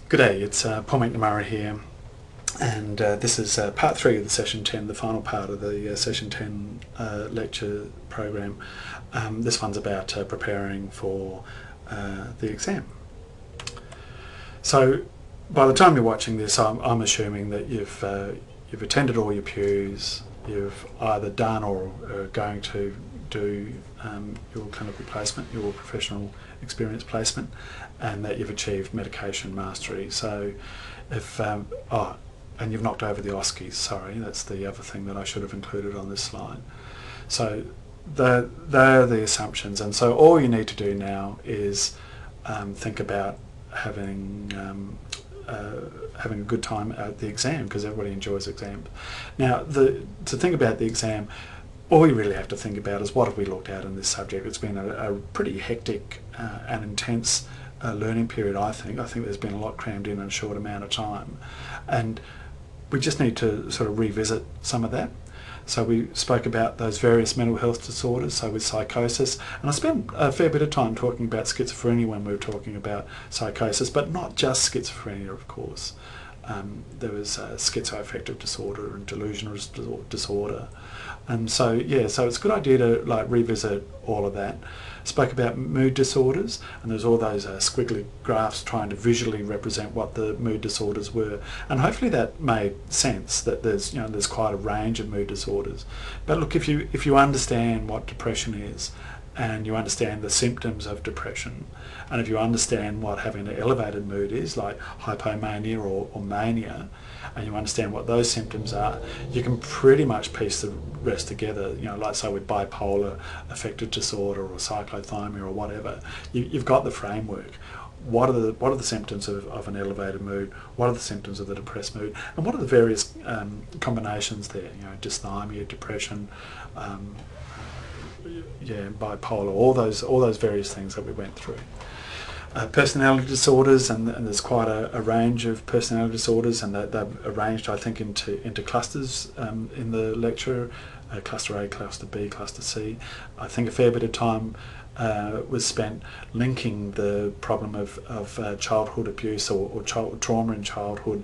Good day, it's Paul McNamara here, and this is part 3 of the session 10, the final part of the session 10 lecture program. This one's about preparing for the exam. So by the time you're watching this, I'm assuming that you've attended all your pews, you've either done or are going to do your clinical placement, your professional experience placement, and that you've achieved medication mastery. So if and you've knocked over the OSCEs, sorry, that's the other thing that I should have included on this slide. So they're the assumptions, and so all you need to do now is think about having a good time at the exam, because everybody enjoys exams. Now, to think about the exam, all you really have to think about is what have we looked at in this subject. It's been a pretty hectic and intense learning period, I think. I think there's been a lot crammed in a short amount of time. And we just need to sort of revisit some of that. So we spoke about those various mental health disorders, so with psychosis, and I spent a fair bit of time talking about schizophrenia when we were talking about psychosis, but not just schizophrenia, of course. There was schizoaffective disorder and delusional disorder. And so, yeah, so it's a good idea to revisit all of that. Spoke about mood disorders, and there's all those squiggly graphs trying to visually represent what the mood disorders were. And hopefully that made sense, that there's quite a range of mood disorders. But look, if you understand what depression is, and you understand the symptoms of depression, and if you understand what having an elevated mood is, like hypomania or mania, and you understand what those symptoms are, you can pretty much piece the rest together. Like say with bipolar affective disorder or cyclothymia or whatever, you've got the framework. What are the symptoms of an elevated mood? What are the symptoms of the depressed mood? And what are the various combinations there? Dysthymia, depression, bipolar, all those various things that we went through. Personality disorders, and there's quite a range of personality disorders, and they've arranged, I think, into clusters in the lecture, cluster A, cluster B, cluster C. I think a fair bit of time was spent linking the problem of childhood abuse or trauma in childhood,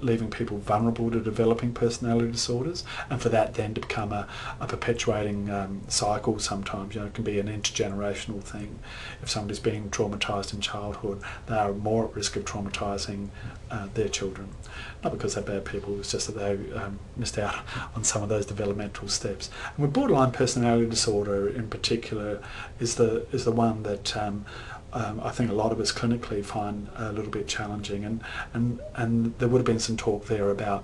leaving people vulnerable to developing personality disorders, and for that then to become a perpetuating cycle sometimes. It can be an intergenerational thing. If somebody's been traumatised in childhood, they are more at risk of traumatising their children. Not because they're bad people, it's just that they missed out on some of those developmental steps. And with borderline personality disorder in particular is the one that I think a lot of us clinically find a little bit challenging, and there would have been some talk there about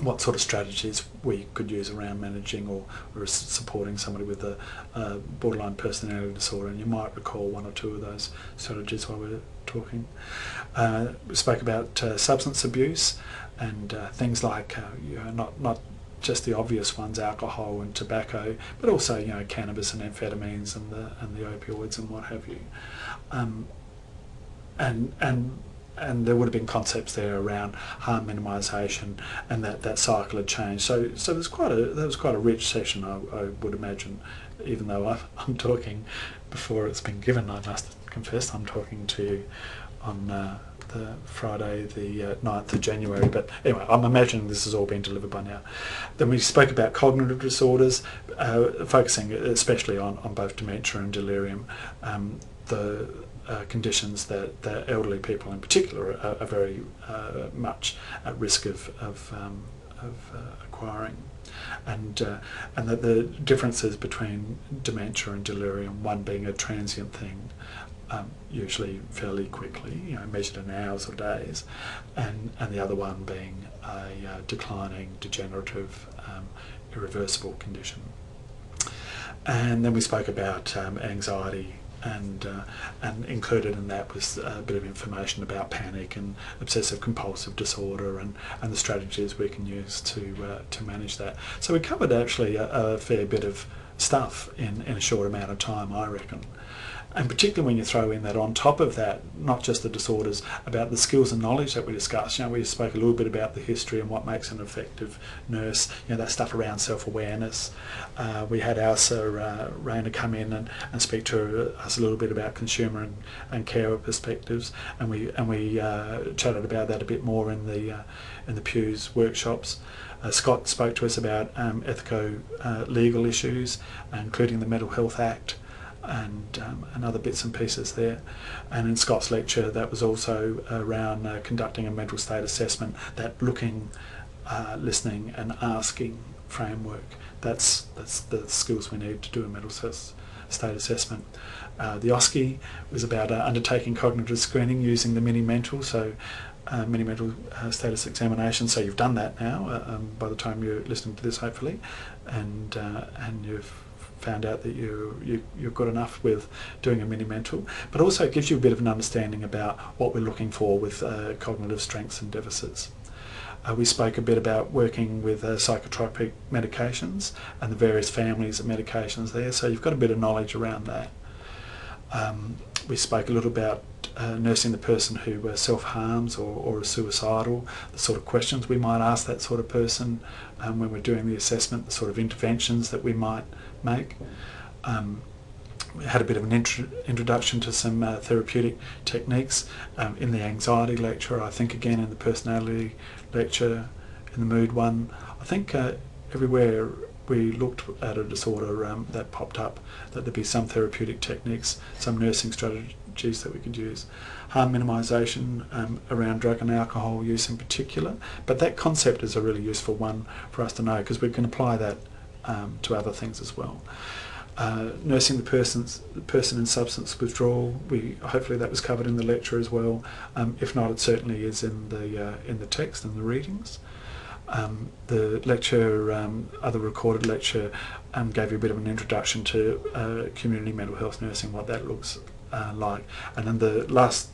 what sort of strategies we could use around managing or supporting somebody with a borderline personality disorder, and you might recall one or two of those strategies while we're talking. We spoke about substance abuse and things like not just the obvious ones, alcohol and tobacco, but also cannabis and amphetamines and the opioids and what have you, and there would have been concepts there around harm minimisation, and that cycle had changed. So that was quite a rich session, I would imagine, even though I'm talking before it's been given. I must confess I'm talking to you on the Friday the 9th of January, but anyway, I'm imagining this has all been delivered by now. Then we spoke about cognitive disorders, focusing especially on both dementia and delirium, the conditions that the elderly people in particular are very much at risk of acquiring, and that the differences between dementia and delirium, one being a transient thing, usually fairly quickly, measured in hours or days, and the other one being a declining, degenerative, irreversible condition. And then we spoke about anxiety, and included in that was a bit of information about panic and obsessive compulsive disorder, and the strategies we can use to manage that. So we covered actually a fair bit of stuff in a short amount of time, I reckon. And particularly when you throw in that on top of that, not just the disorders, about the skills and knowledge that we discussed. We spoke a little bit about the history and what makes an effective nurse, that stuff around self-awareness. We had Elsa Rayner come in and speak to us a little bit about consumer and carer perspectives, and we chatted about that a bit more in the Pews workshops. Scott spoke to us about ethico-legal issues, including the Mental Health Act, and other bits and pieces there. And in Scott's lecture, that was also around conducting a mental state assessment, that looking, listening and asking framework. That's the skills we need to do a mental state assessment. The OSCE was about undertaking cognitive screening using the mini-mental, mini-mental status examination. So you've done that now by the time you're listening to this, hopefully, and you've found out that you're good enough with doing a mini-mental, but also it gives you a bit of an understanding about what we're looking for with cognitive strengths and deficits. We spoke a bit about working with psychotropic medications and the various families of medications there, so you've got a bit of knowledge around that. We spoke a little about nursing the person who self-harms or is suicidal, the sort of questions we might ask that sort of person when we're doing the assessment, the sort of interventions that we might make. We had a bit of an introduction to some therapeutic techniques in the anxiety lecture, I think again in the personality lecture, in the mood one. I think everywhere we looked at a disorder that popped up, that there'd be some therapeutic techniques, some nursing strategies that we could use. Harm minimisation around drug and alcohol use in particular, but that concept is a really useful one for us to know, because we can apply that to other things as well. Nursing the person in substance withdrawal, hopefully that was covered in the lecture as well. If not, it certainly is in the text and the readings. The lecture, other recorded lecture, gave you a bit of an introduction to community mental health nursing, what that looks like. And then the last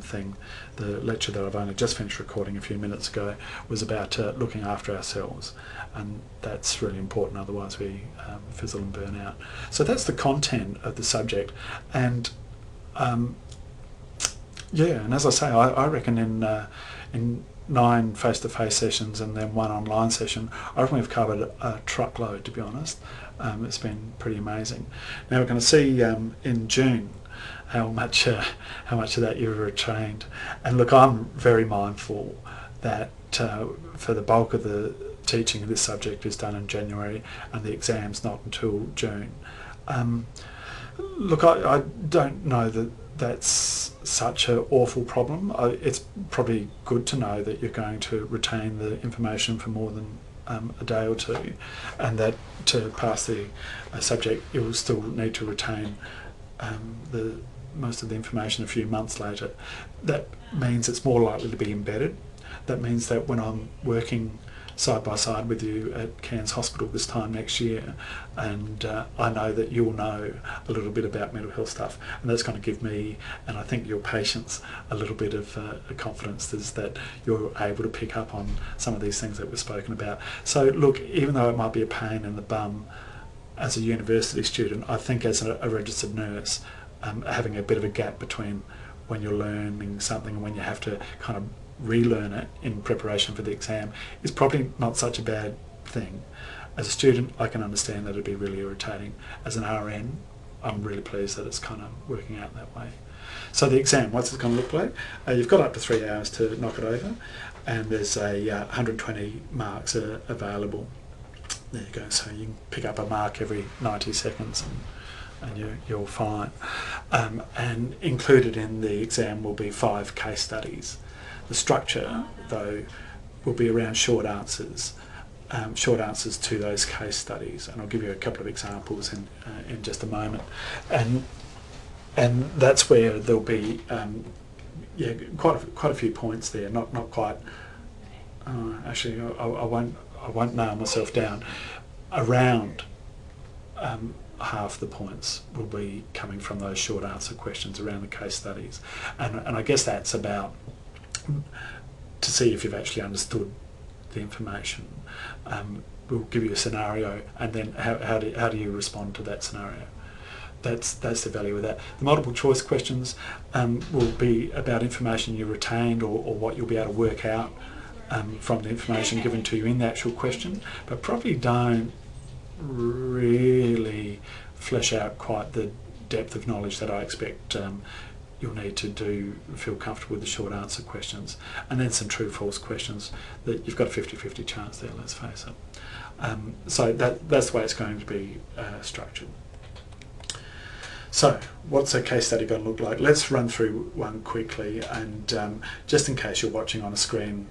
thing, the lecture that I've only just finished recording a few minutes ago, was about looking after ourselves, and that's really important, otherwise we fizzle and burn out. So that's the content of the subject, and and as I say, I reckon in 9 face-to-face sessions and then 1 online session, I reckon we've covered a truckload, to be honest. It's been pretty amazing. Now we're going to see in June how much of that you've retained. And look, I'm very mindful that for the bulk of the teaching of this subject is done in January, and the exam's not until June. Look, I don't know that that's such an awful problem. It's probably good to know that you're going to retain the information for more than a day or two, and that to pass the subject you'll still need to retain most of the information a few months later. That means it's more likely to be embedded. That means that when I'm working side by side with you at Cairns Hospital this time next year, and I know that you'll know a little bit about mental health stuff, and that's going to give me, and I think your patients, a little bit of confidence is that you're able to pick up on some of these things that we've spoken about. So look, even though it might be a pain in the bum as a university student, I think as a registered nurse, having a bit of a gap between when you're learning something and when you have to kind of relearn it in preparation for the exam is probably not such a bad thing. As a student, I can understand that it'd be really irritating. As an RN, I'm really pleased that it's kind of working out that way. So the exam, what's it going to look like? You've got up to 3 hours to knock it over, and there's 120 marks available. There you go. So you can pick up a mark every 90 seconds and you're fine. And included in the exam will be 5 case studies. The structure, though, will be around short answers to those case studies, and I'll give you a couple of examples in just a moment. And that's where there'll be quite a few points there. Not quite. Actually, I won't nail myself down. Around half the points will be coming from those short answer questions around the case studies, and I guess that's about to see if you've actually understood the information. We'll give you a scenario, and then how do you respond to that scenario? that's the value of that. The multiple choice questions will be about information you retained or what you'll be able to work out from the information given to you in the actual question, but probably don't really flesh out quite the depth of knowledge that I expect you'll need to feel comfortable with the short answer questions. And then some true-false questions that you've got a 50-50 chance there, let's face it. So that's the way it's going to be structured. So what's a case study going to look like? Let's run through one quickly, and just in case you're watching on a screen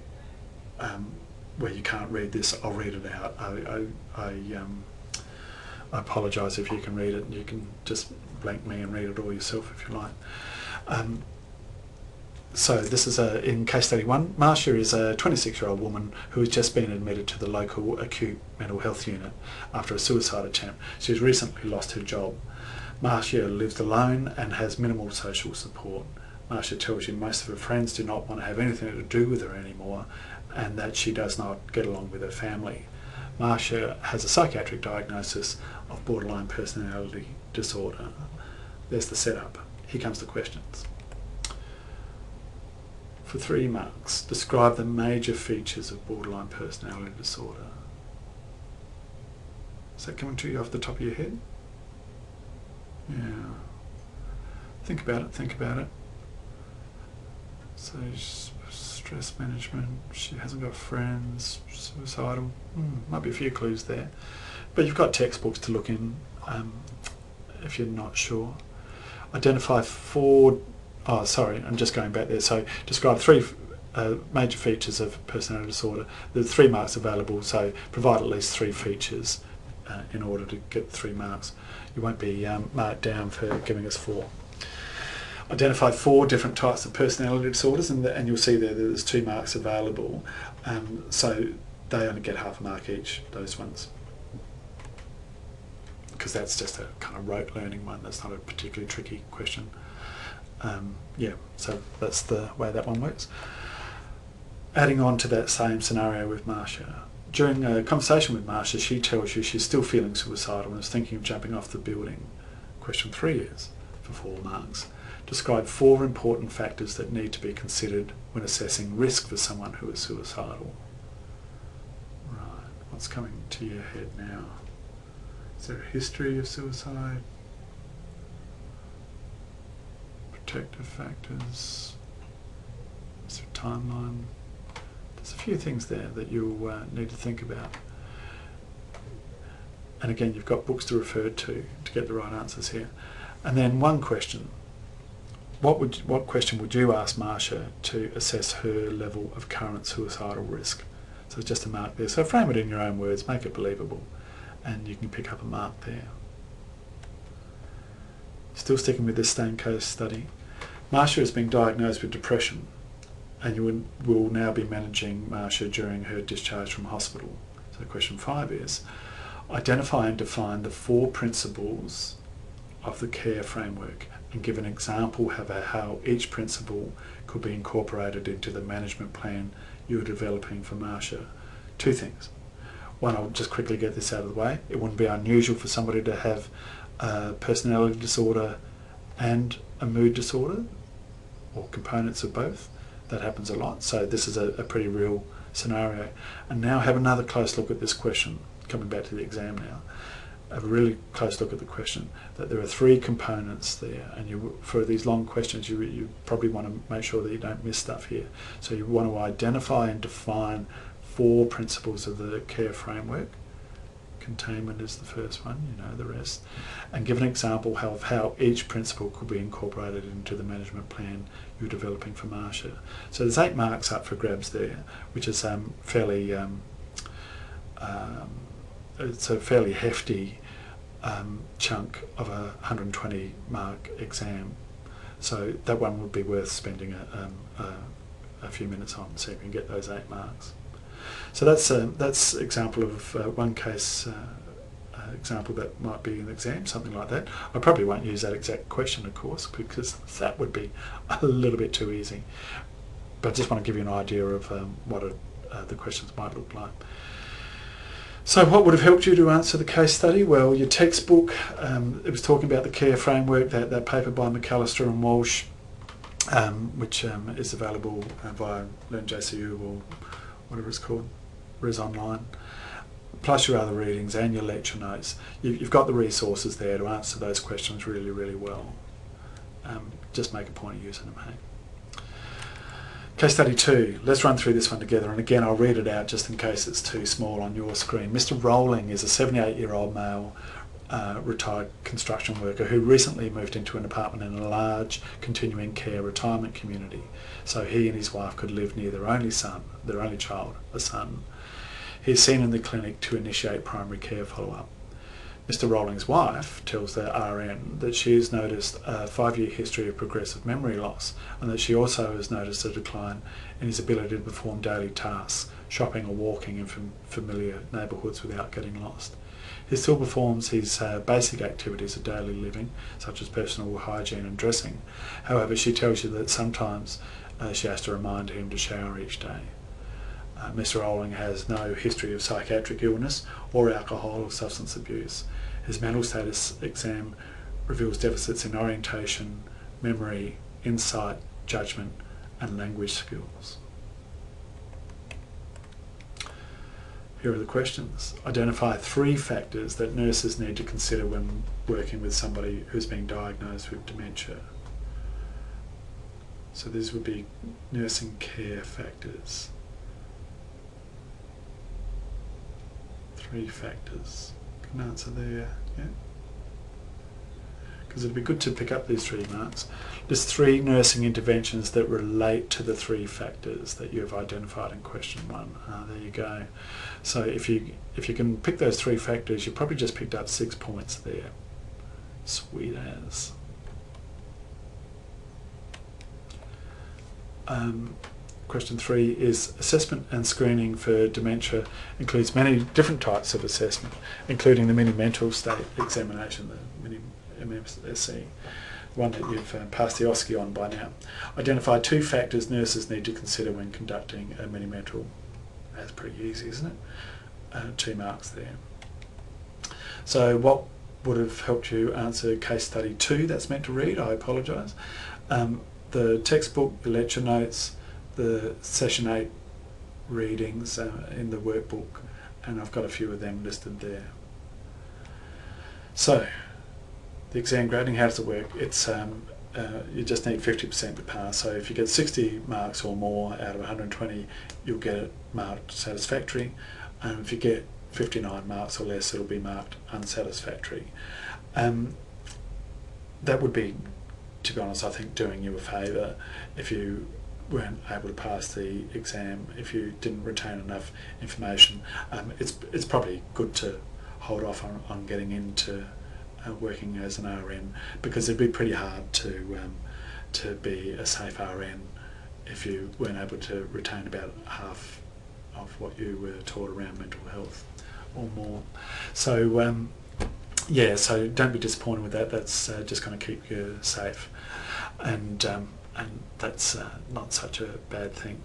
where you can't read this, I'll read it out. I apologise if you can read it, and you can just blank me and read it all yourself if you like. So this is in case study 1. Marcia is a 26-year-old woman who has just been admitted to the local acute mental health unit after a suicide attempt. She has recently lost her job. Marcia lives alone and has minimal social support. Marcia tells you most of her friends do not want to have anything to do with her anymore, and that she does not get along with her family. Marcia has a psychiatric diagnosis of borderline personality disorder. There's the setup. Here comes the questions. For 3 marks, describe the major features of borderline personality disorder. Is that coming to you off the top of your head? Yeah. Think about it. So stress management, she hasn't got friends, suicidal, might be a few clues there. But you've got textbooks to look in if you're not sure. Identify 4, I'm just going back there. So describe 3 major features of personality disorder. There are 3 marks available, so provide at least 3 features in order to get 3 marks. You won't be marked down for giving us 4. Identify 4 different types of personality disorders, and you'll see there that there's 2 marks available. So they only get half a mark each, those ones, because that's just a kind of rote learning one. That's not a particularly tricky question. So that's the way that one works. Adding on to that same scenario with Marcia. During a conversation with Marcia, she tells you she's still feeling suicidal and is thinking of jumping off the building. Question 3 is, for 4 marks, describe 4 important factors that need to be considered when assessing risk for someone who is suicidal. Right, what's coming to your head now? Is there a history of suicide? Protective factors? Is there a timeline? There's a few things there that you'll need to think about. And again, you've got books to refer to get the right answers here. And then one question. What question would you ask Marcia to assess her level of current suicidal risk? So it's just a mark there. So frame it in your own words, make it believable, and you can pick up a mark there. Still sticking with this same case study. Marcia has been diagnosed with depression, and you will now be managing Marcia during her discharge from hospital. So question 5 is, identify and define the 4 principles of the care framework and give an example of how each principle could be incorporated into the management plan you're developing for Marcia. 2 things. One, I'll just quickly get this out of the way. It wouldn't be unusual for somebody to have a personality disorder and a mood disorder, or components of both. That happens a lot. So this is a pretty real scenario. And now have another close look at this question, coming back to the exam now. Have a really close look at the question, that there are 3 components there, and for these long questions you probably want to make sure that you don't miss stuff here. So you want to identify and define 4 principles of the care framework. Containment is the first one, you know the rest, and give an example of how each principle could be incorporated into the management plan you're developing for Marcia. So there's 8 marks up for grabs there, which is fairly it's a fairly hefty chunk of a 120 mark exam. So that one would be worth spending a few minutes on, so you can get those 8 marks. So that's example of one case example that might be an exam, something like that. I probably won't use that exact question, of course, because that would be a little bit too easy. But I just want to give you an idea of what the questions might look like. So what would have helped you to answer the case study? Well, your textbook, it was talking about the CARE framework, that paper by McAllister and Walsh, which is available via LearnJCU or whatever it's called, Res Online, plus your other readings and your lecture notes. You've got the resources there to answer those questions really, really well. Just make a point of using them, hey? Case study 2, let's run through this one together, and again I'll read it out just in case it's too small on your screen. Mr. Rowling is a 78-year-old male retired construction worker who recently moved into an apartment in a large continuing care retirement community, so he and his wife could live near their only child, a son. He is seen in the clinic to initiate primary care follow-up. Mr. Rowling's wife tells the RN that she has noticed a 5-year history of progressive memory loss, and that she also has noticed a decline in his ability to perform daily tasks, shopping or walking in familiar neighbourhoods without getting lost. He still performs his basic activities of daily living, such as personal hygiene and dressing. However, she tells you that sometimes she has to remind him to shower each day. Mr. Rowling has no history of psychiatric illness or alcohol or substance abuse. His mental status exam reveals deficits in orientation, memory, insight, judgment, and language skills. Here are the questions. Identify 3 factors that nurses need to consider when working with somebody who's been diagnosed with dementia. So these would be nursing care factors. 3 factors. Can answer there, yeah? Because it'd be good to pick up these 3 marks. There's 3 nursing interventions that relate to the 3 factors that you've identified in question 1. There you go. So if you can pick those 3 factors, you probably just picked up 6 points there. Sweet as. Question 3 is assessment and screening for dementia includes many different types of assessment, including the mini-mental state examination, the mini-MMSE, one that you've passed the OSCE on by now. Identify 2 factors nurses need to consider when conducting a mini-mental. That's pretty easy, isn't it? 2 marks there. So what would have helped you answer case study 2 that's meant to read? I apologise. The textbook, the lecture notes, the session 8 readings in the workbook, and I've got a few of them listed there. So the exam grading, how does it work? It's you just need 50% to pass. So if you get 60 marks or more out of 120, you'll get it marked satisfactory, and if you get 59 marks or less, it'll be marked unsatisfactory. That would be, to be honest, I think doing you a favour if you weren't able to pass the exam, if you didn't retain enough information. It's probably good to hold off on getting into working as an RN, because it'd be pretty hard to be a safe RN if you weren't able to retain about half of what you were taught around mental health or more. So yeah, so don't be disappointed with that. That's just going to keep you safe, and that's not such a bad thing.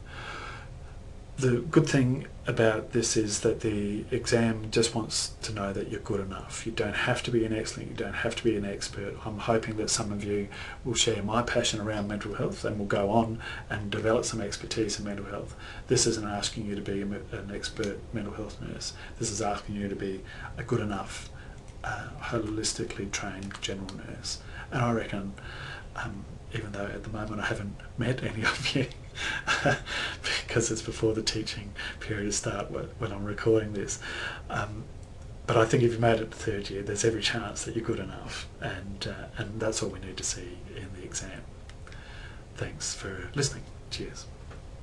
The good thing about this is that the exam just wants to know that you're good enough. You don't have to be an excellent, you don't have to be an expert. I'm hoping that some of you will share my passion around mental health and will go on and develop some expertise in mental health. This isn't asking you to be an expert mental health nurse. This is asking you to be a good enough, holistically trained general nurse. And I reckon, even though at the moment I haven't met any of you, because it's before the teaching period start when I'm recording this, but I think if you made it to 3rd year, there's every chance that you're good enough, and that's all we need to see in the exam. Thanks for listening. Cheers.